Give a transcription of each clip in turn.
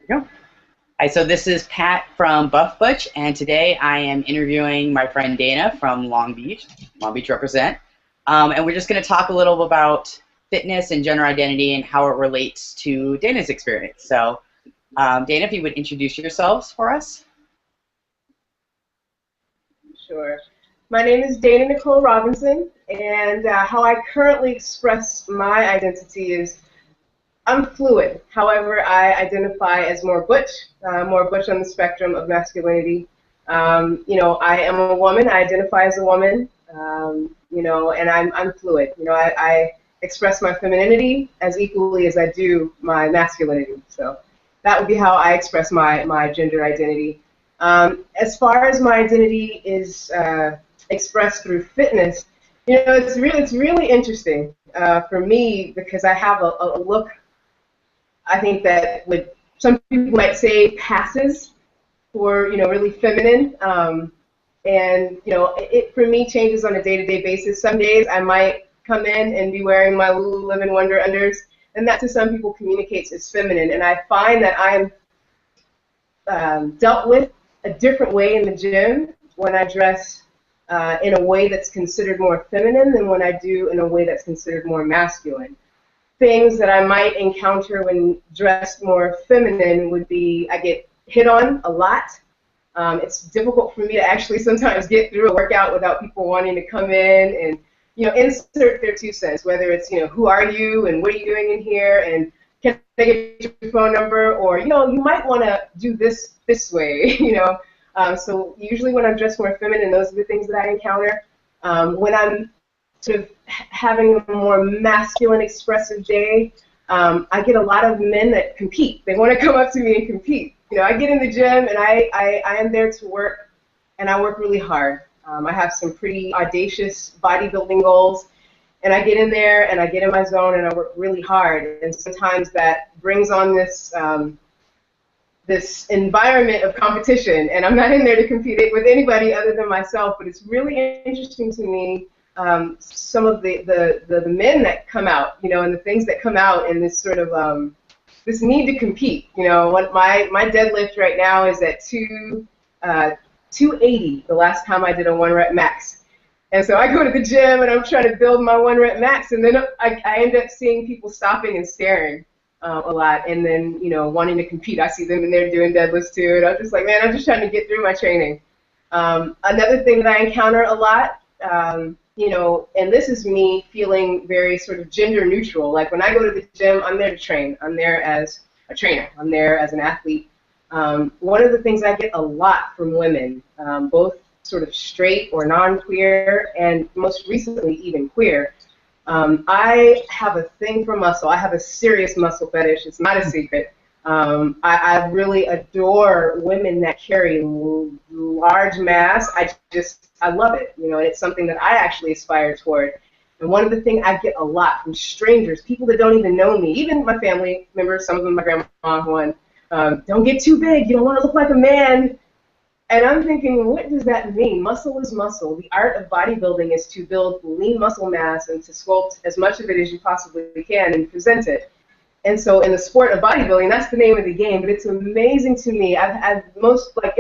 There we go. Hi, so this is Pat from Buff Butch, and today I am interviewing my friend Dana from Long Beach. Long Beach represent. And we're just going to talk a little about fitness and gender identity and how it relates to Dana's experience. So, Dana, if you would introduce yourselves for us. Sure. My name is Dana Nicole Robinson, and how I currently express my identity is I'm fluid. However, I identify as more butch on the spectrum of masculinity. I am a woman. I identify as a woman. And I'm fluid. I express my femininity as equally as I do my masculinity. So that would be how I express my gender identity. As far as my identity is expressed through fitness, it's really interesting for me because I have a look. I think that what some people might say passes for really feminine, it for me changes on a day-to-day basis. Some days I might come in and be wearing my Lululemon Wonder Unders, and that to some people communicates as feminine, and I find that I'm dealt with a different way in the gym when I dress in a way that's considered more feminine than when I do in a way that's considered more masculine. Things that I might encounter when dressed more feminine would be I get hit on a lot. It's difficult for me to actually sometimes get through a workout without people wanting to come in and insert their 2 cents, whether it's who are you and what are you doing in here and can I get your phone number, or you might want to do this way, So usually when I'm dressed more feminine, those are the things that I encounter. When I'm sort of having a more masculine, expressive day, I get a lot of men that compete. They want to come up to me and compete. I get in the gym and I am there to work, and I work really hard. I have some pretty audacious bodybuilding goals, and I get in there and I get in my zone and I work really hard. And sometimes that brings on this this environment of competition, and I'm not in there to compete with anybody other than myself. But it's really interesting to me. Some of the men that come out, and the things that come out in this sort of this need to compete. What my deadlift right now is at 280. The last time I did a 1 rep max, and so I go to the gym and I'm trying to build my 1 rep max, and then I end up seeing people stopping and staring a lot, and then wanting to compete. I see them and they're doing deadlifts too, and I'm just like, man, I'm just trying to get through my training. Another thing that I encounter a lot. And this is me feeling very sort of gender neutral. Like when I go to the gym, I'm there to train. I'm there as a trainer. I'm there as an athlete. One of the things I get a lot from women, both sort of straight or non-queer, and most recently even queer, I have a thing for muscle. I have a serious muscle fetish. It's not a secret. I really adore women that carry large mass. I love it, and it's something that I actually aspire toward. And one of the things I get a lot from strangers, people that don't even know me, even my family members, some of them my grandma, one, don't get too big. You don't want to look like a man. And I'm thinking, what does that mean? Muscle is muscle. The art of bodybuilding is to build lean muscle mass and to sculpt as much of it as you possibly can and present it. And so in the sport of bodybuilding, that's the name of the game, but it's amazing to me. I've had in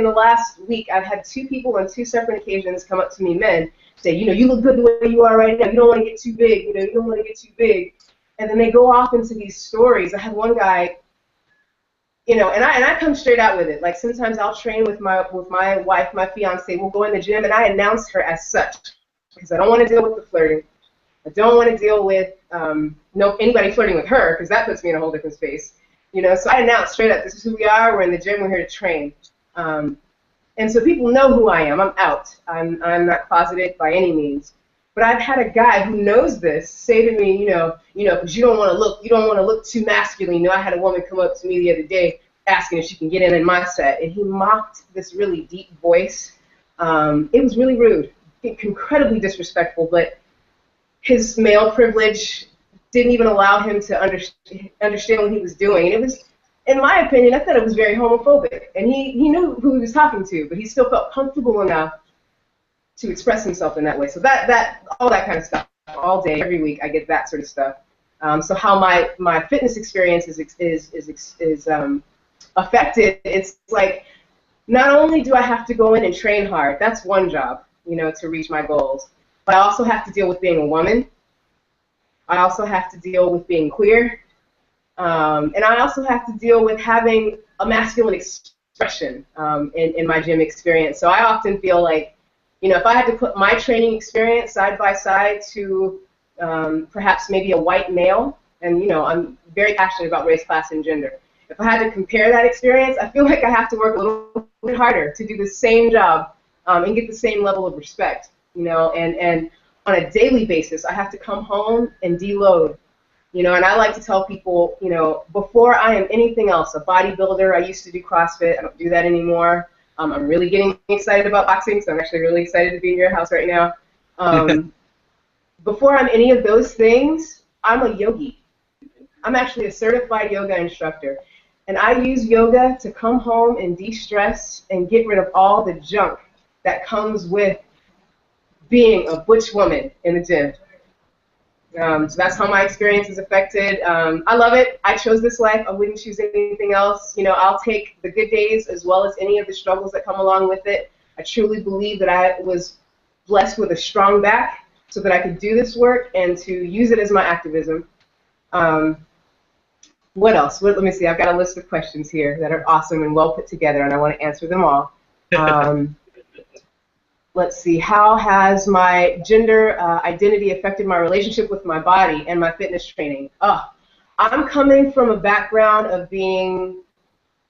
the last week, I've had 2 people on 2 separate occasions come up to me, men, say, you look good the way you are right now. You don't want to get too big. You don't want to get too big. And then they go off into these stories. I had one guy, and I come straight out with it. Like sometimes I'll train with my wife, my fiance. We'll go in the gym, and I announce her as such because I don't want to deal with the flirting. I don't want to deal with anybody flirting with her because that puts me in a whole different space. So I announce straight up, this is who we are. We're in the gym. We're here to train. And so people know who I am. I'm out. I'm not closeted by any means. But I've had a guy who knows this say to me, because you don't want to look too masculine. I had a woman come up to me the other day asking if she can get in my set, and he mocked this really deep voice. It was really rude, incredibly disrespectful, but his male privilege didn't even allow him to understand what he was doing. And it was, in my opinion, I thought it was very homophobic. And he knew who he was talking to, but he still felt comfortable enough to express himself in that way. So all that kind of stuff, all day, every week, I get that sort of stuff. So how my fitness experience is affected, it's like not only do I have to go in and train hard, that's one job, you know, to reach my goals, but I also have to deal with being a woman. I also have to deal with being queer. And I also have to deal with having a masculine expression in my gym experience. So I often feel like, you know, if I had to put my training experience side by side to perhaps maybe a white male, and, you know, I'm very passionate about race, class, and gender. If I had to compare that experience, I feel like I have to work a little bit harder to do the same job and get the same level of respect, you know, and on a daily basis, I have to come home and deload. You know, and I like to tell people, you know, before I am anything else, a bodybuilder, I used to do CrossFit. I don't do that anymore. I'm really getting excited about boxing, so I'm actually really excited to be in your house right now. Before I'm any of those things, I'm a yogi. I'm actually a certified yoga instructor. And I use yoga to come home and de-stress and get rid of all the junk that comes with being a butch woman in the gym. So that's how my experience is affected. I love it. I chose this life. I wouldn't choose anything else. You know, I'll take the good days as well as any of the struggles that come along with it. I truly believe that I was blessed with a strong back so that I could do this work and to use it as my activism. What else? Let me see. I've got a list of questions here that are awesome and well put together, and I want to answer them all. Let's see, how has my gender identity affected my relationship with my body and my fitness training? I'm coming from a background of being,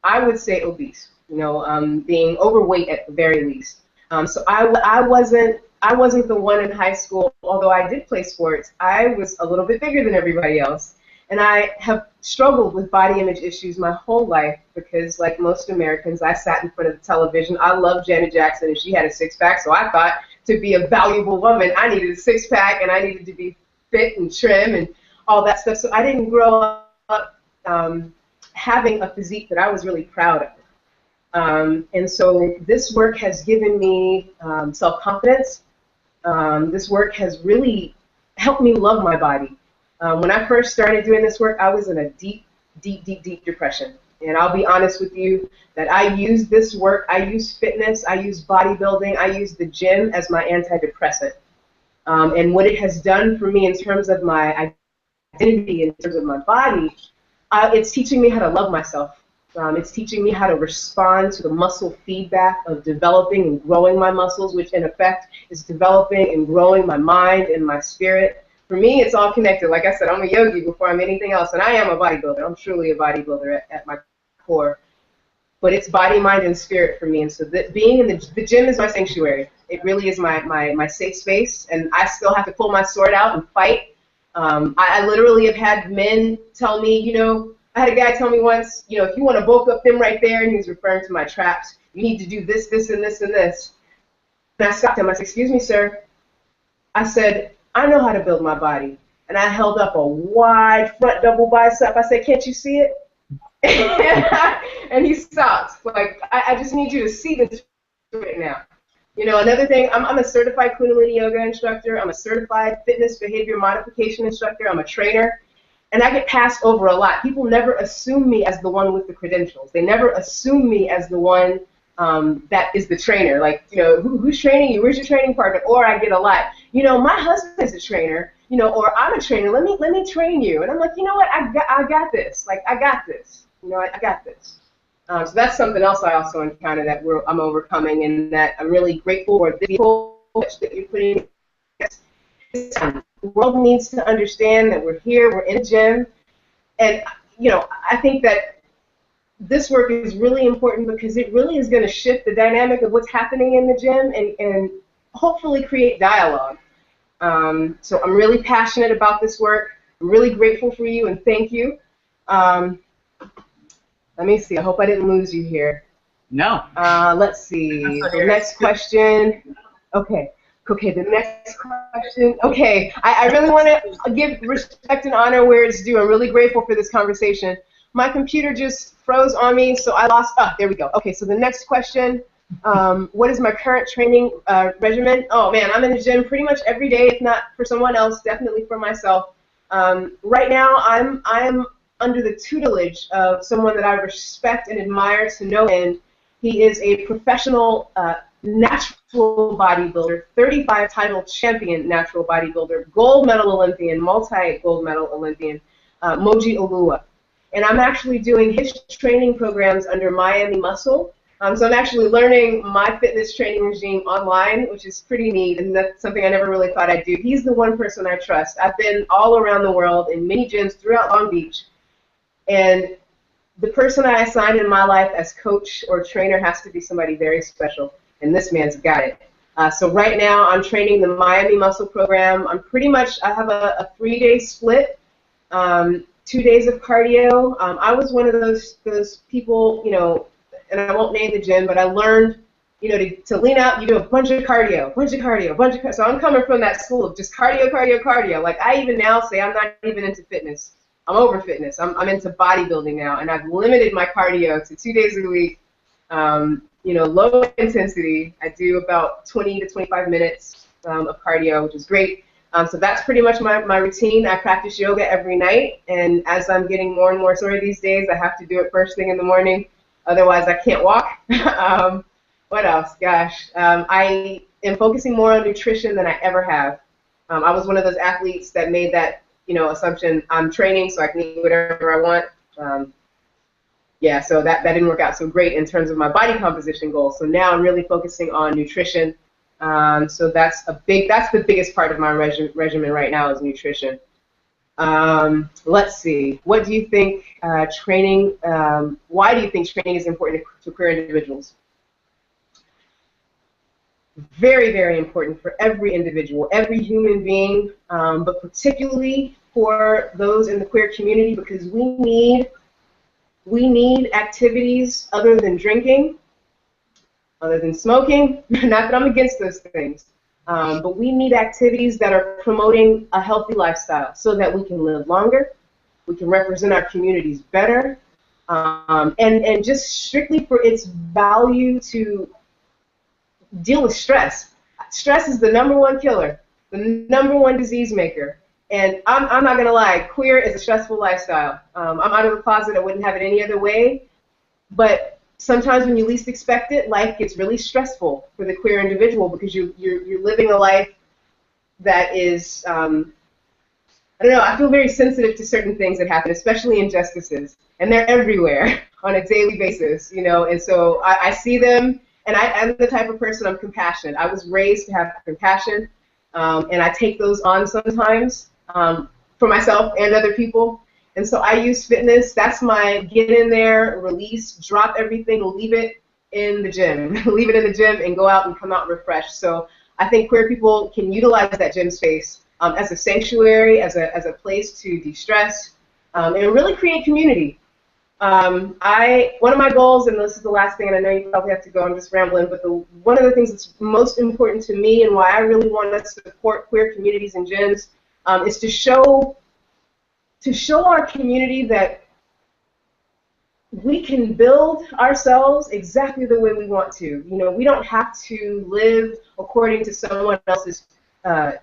I would say, obese, you know, being overweight at the very least. So I wasn't the one in high school, although I did play sports. I was a little bit bigger than everybody else. And I have struggled with body image issues my whole life because, like most Americans, I sat in front of the television. I loved Janet Jackson, and she had a six-pack, so I thought to be a valuable woman, I needed a six-pack, and I needed to be fit and trim and all that stuff. So I didn't grow up having a physique that I was really proud of. And so this work has given me self-confidence. This work has really helped me love my body. When I first started doing this work, I was in a deep, deep, deep, deep depression. And I'll be honest with you that I use this work, I use fitness, I use bodybuilding, I use the gym as my antidepressant. And what it has done for me in terms of my identity, in terms of my body, it's teaching me how to love myself. It's teaching me how to respond to the muscle feedback of developing and growing my muscles, which in effect is developing and growing my mind and my spirit. For me, it's all connected. Like I said, I'm a yogi before I'm anything else, and I am a bodybuilder. I'm truly a bodybuilder at my core. But it's body, mind, and spirit for me. And so being in the gym is my sanctuary. It really is my safe space, and I still have to pull my sword out and fight. I literally have had men tell me, you know, I had a guy tell me once, you know, if you want to bulk up them right there, and he was referring to my traps, you need to do this, this, and this, and this. And I stopped him. I said, excuse me, sir. I said, I know how to build my body. And I held up a wide front double bicep. I said, can't you see it? And he stopped. Like, I just need you to see this right now. You know, another thing, I'm a certified Kundalini yoga instructor. I'm a certified fitness behavior modification instructor. I'm a trainer. And I get passed over a lot. People never assume me as the one with the credentials. They never assume me as the one that is the trainer. Like, you know, who's training you? Where's your training partner? Or I get a lot, you know, my husband's a trainer, you know, or I'm a trainer. Let me train you. And I'm like, you know what? I got this. Like, I got this. You know, I got this. So that's something else I also encounter that I'm overcoming, and that I'm really grateful for the people that you're putting. The world needs to understand that we're here, we're in a gym, and, you know, I think that this work is really important because it really is going to shift the dynamic of what's happening in the gym and hopefully create dialogue. So I'm really passionate about this work. I'm really grateful for you, and thank you. Let me see. I hope I didn't lose you here. No. Let's see. The next question. Okay. Okay, the next question. Okay, I really want to give respect and honor where it's due. I'm really grateful for this conversation. My computer just froze on me, so I lost. There we go. Okay, so the next question. What is my current training regimen? Oh man, I'm in the gym pretty much every day, if not for someone else, definitely for myself. Right now, I'm under the tutelage of someone that I respect and admire to no end. He is a professional natural bodybuilder, 35 title champion natural bodybuilder, gold medal Olympian, multi-gold medal Olympian, Moji Olua. And I'm actually doing his training programs under Miami Muscle. So I'm actually learning my fitness training regime online, which is pretty neat, and that's something I never really thought I'd do. He's the one person I trust. I've been all around the world in many gyms throughout Long Beach, and the person I assign in my life as coach or trainer has to be somebody very special, and this man's got it. So right now I'm training the Miami Muscle program. I have a 3-day split, 2 days of cardio. I was one of those people, you know, and I won't name the gym, but I learned, you know, to lean out, you do a bunch of cardio. So I'm coming from that school of just cardio. Like, I even now say I'm not even into fitness. I'm over fitness. I'm into bodybuilding now, and I've limited my cardio to 2 days a week. You know, low intensity. I do about 20 to 25 minutes of cardio, which is great. So that's pretty much my routine. I practice yoga every night, and as I'm getting more and more sore these days, I have to do it first thing in the morning. Otherwise, I can't walk. What else? Gosh, I am focusing more on nutrition than I ever have. I was one of those athletes that made that, you know, assumption. I'm training so I can eat whatever I want. Yeah, so that didn't work out so great in terms of my body composition goals. So now I'm really focusing on nutrition. So that's the biggest part of my regimen right now is nutrition. Let's see. What do you think training? Why do you think training is important to queer individuals? Very, very important for every individual, every human being, but particularly for those in the queer community, because we need activities other than drinking, other than smoking. Not that I'm against those things. But we need activities that are promoting a healthy lifestyle so that we can live longer, we can represent our communities better, and just strictly for its value to deal with stress. Stress is the #1 killer, the #1 disease maker. And I'm not going to lie, queer is a stressful lifestyle. I'm out of the closet. I wouldn't have it any other way. But sometimes when you least expect it, life gets really stressful for the queer individual because you're living a life that is, I don't know, I feel very sensitive to certain things that happen, especially injustices. And they're everywhere on a daily basis, you know, and so I see them, and I'm the type of person, I'm compassionate. I was raised to have compassion, and I take those on sometimes for myself and other people. And so I use fitness. That's my get in there, release, drop everything, leave it in the gym. Leave it in the gym and go out and come out refreshed. So I think queer people can utilize that gym space as a sanctuary, as a place to de-stress, and really create community. One of my goals, and this is the last thing, and I know you probably have to go, I'm just rambling, but one of the things that's most important to me and why I really want to support queer communities and gyms is to show our community that we can build ourselves exactly the way we want to. You know, we don't have to live according to someone else's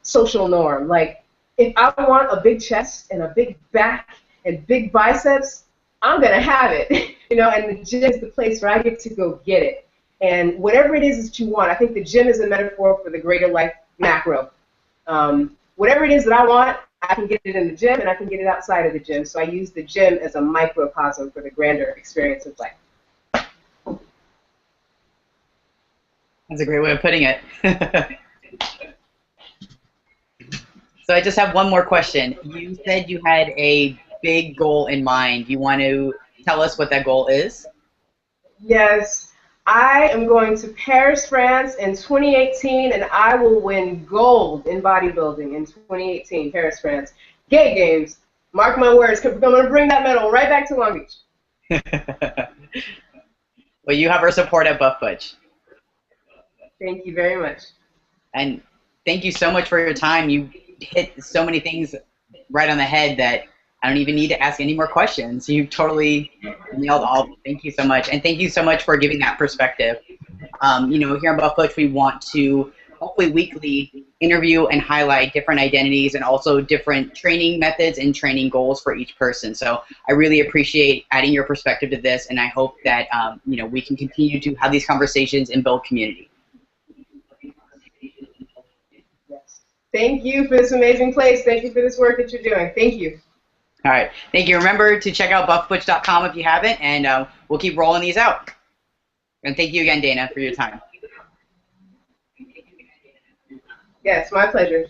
social norm. Like, if I want a big chest and a big back and big biceps, I'm going to have it. You know, and the gym is the place where I get to go get it. And whatever it is that you want, I think the gym is a metaphor for the greater life macro. Whatever it is that I want, I can get it in the gym, and I can get it outside of the gym. So I use the gym as a microcosm for the grander experience of life. That's a great way of putting it. So I just have one more question. You said you had a big goal in mind. You want to tell us what that goal is? Yes. I am going to Paris, France in 2018, and I will win gold in bodybuilding in 2018, Paris, France. Gay Games. Mark my words. I'm going to bring that medal right back to Long Beach. Well, you have our support at Buff Butch. Thank you very much. And thank you so much for your time. You hit so many things right on the head that I don't even need to ask any more questions. You totally nailed all. Thank you so much. And thank you so much for giving that perspective. You know, here in Buff Butch, we want to hopefully weekly interview and highlight different identities and also different training methods and training goals for each person. So I really appreciate adding your perspective to this, and I hope that you know, we can continue to have these conversations and build community. Thank you for this amazing place. Thank you for this work that you're doing. Thank you. All right. Thank you. Remember to check out buffbutch.com if you haven't, and we'll keep rolling these out. And thank you again, Dana, for your time. Yes, my pleasure.